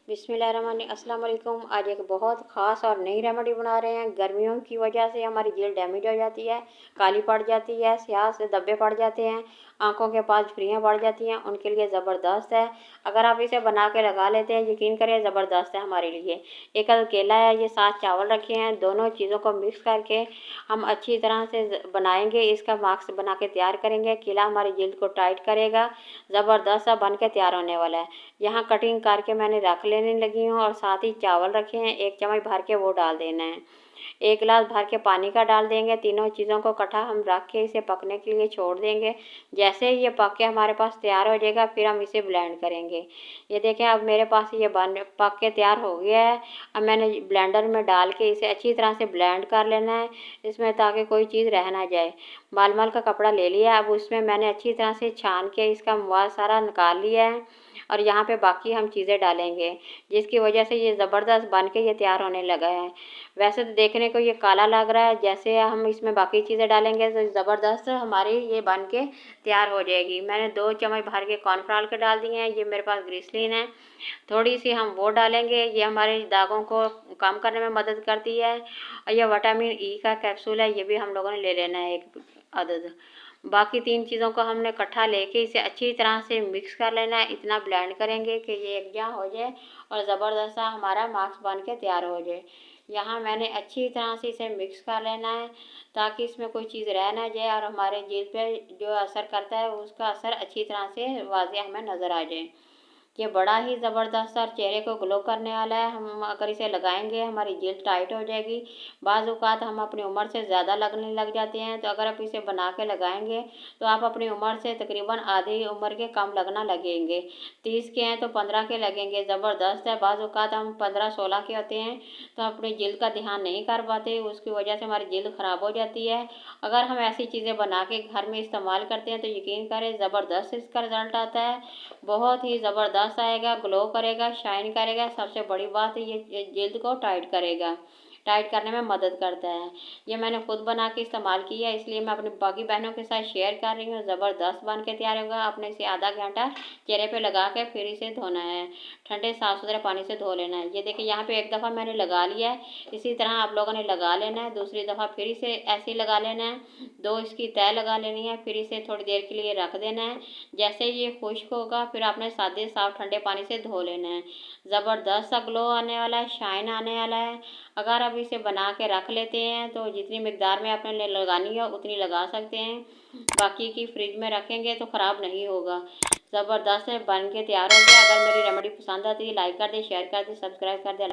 अस्सलाम वालेकुम। आज एक बहुत ख़ास और नई रेमेडी बना रहे हैं। गर्मियों की वजह से हमारी जल्द डैमेज हो जाती है, काली पड़ जाती है, स्याह से धब्बे पड़ जाते हैं, आंखों के पास झुर्रियाँ पड़ जाती हैं, उनके लिए ज़बरदस्त है। अगर आप इसे बना के लगा लेते हैं, यकीन करें ज़बरदस्त है हमारे लिए। एक केला है, ये 7 चावल रखे हैं, दोनों चीज़ों को मिक्स करके हम अच्छी तरह से बनाएंगे। इसका मास्क बना के तैयार करेंगे। केला हमारी जल्द को टाइट करेगा। ज़बरदस्त सा बन के तैयार होने वाला है। यहाँ कटिंग करके मैंने रख लेने लगी हूँ और साथ ही चावल रखे हैं, 1 चम्मच भर के वो डाल देना है। 1 गिलास भर के पानी का डाल देंगे। तीनों चीज़ों को इकट्ठा हम रख के इसे पकने के लिए छोड़ देंगे। जैसे ही ये पक के हमारे पास तैयार हो जाएगा, फिर हम इसे ब्लेंड करेंगे। ये देखें, अब मेरे पास ये पक के तैयार हो गया है। अब मैंने ब्लेंडर में डाल के इसे अच्छी तरह से ब्लेंड कर लेना है, इसमें ताकि कोई चीज़ रह ना जाए। मालमल का कपड़ा ले लिया। अब उसमें मैंने अच्छी तरह से छान के इसका मवाद सारा निकाल लिया है और यहाँ पे बाकी हम चीज़ें डालेंगे, जिसकी वजह से ये ज़बरदस्त बन के ये तैयार होने लगा है। वैसे तो देखने को ये काला लग रहा है, जैसे हम इसमें बाकी चीज़ें डालेंगे तो ज़बरदस्त हमारी ये बन के तैयार हो जाएगी। मैंने 2 चम्मच भर के कॉर्नफ्लावर के डाल दिए हैं। ये मेरे पास ग्लिसरीन है, थोड़ी सी हम वो डालेंगे। ये हमारे दागों को कम करने में मदद करती है। और ये विटामिन ई का कैप्सूल है, ये भी हम लोगों ने ले लेना है 1 अदद। बाकी 3 चीज़ों को हमने इकट्ठा लेके इसे अच्छी तरह से मिक्स कर लेना है। इतना ब्लेंड करेंगे कि ये एकजा हो जाए और ज़बरदस्त सा हमारा मास्क बन के तैयार हो जाए। यहाँ मैंने अच्छी तरह से इसे मिक्स कर लेना है, ताकि इसमें कोई चीज़ रह ना जाए और हमारे जल्द पे जो असर करता है उसका असर अच्छी तरह से वाज़ेह हमें नज़र आ जाए। ये बड़ा ही ज़बरदस्त और चेहरे को ग्लो करने वाला है। हम अगर इसे लगाएंगे, हमारी जल्द टाइट हो जाएगी। बाज़ औक़ात हम अपनी उम्र से ज़्यादा लगने लग जाते हैं, तो अगर आप इसे बना के लगाएंगे तो आप अपनी उम्र से तकरीबन आधी उम्र के कम लगना लगेंगे। 30 के हैं तो 15 के लगेंगे। ज़बरदस्त है। बाज़ औक़ात हम 15-16 के होते हैं तो अपनी जल्द का ध्यान नहीं कर पाते, उसकी वजह से हमारी जल्द ख़राब हो जाती है। अगर हम ऐसी चीज़ें बना के घर में इस्तेमाल करते हैं तो यकीन करें ज़बरदस्त इसका रिज़ल्ट आता है। बहुत ही ज़बरदस्त आएगा, ग्लो करेगा, शाइन करेगा। सबसे बड़ी बात है ये जल्द को टाइट करेगा, टाइट करने में मदद करता है। ये मैंने खुद बना के इस्तेमाल किया है, इसलिए मैं अपनी बाकी बहनों के साथ शेयर कर रही हूँ। ज़बरदस्त बन के तैयार होगा। आपने इसे आधा घंटा चेहरे पे लगा के फिर इसे धोना है, ठंडे साफ़ सुथरे पानी से धो लेना है। ये देखिए, यहाँ पे 1 दफ़ा मैंने लगा लिया है, इसी तरह आप लोगों ने लगा लेना है। दूसरी दफ़ा फिर इसे ऐसे ही लगा लेना है। 2 इसकी तय लगा लेनी है, फिर इसे थोड़ी देर के लिए रख देना है। जैसे ये खुश्क होगा, फिर आपने सादे साफ़ ठंडे पानी से धो लेना है। ज़बरदस्त सा ग्लो आने वाला है, शाइन आने वाला है। अगर आप इसे बना के रख लेते हैं तो जितनी मिकदार में आपने लगानी है उतनी लगा सकते हैं। बाकी की फ्रिज में रखेंगे तो ख़राब नहीं होगा। ज़बरदस्त बन के तैयार हो गया। अगर मेरी रेमेडी पसंद आती है, लाइक कर दें, शेयर कर दें, सब्सक्राइब कर दें।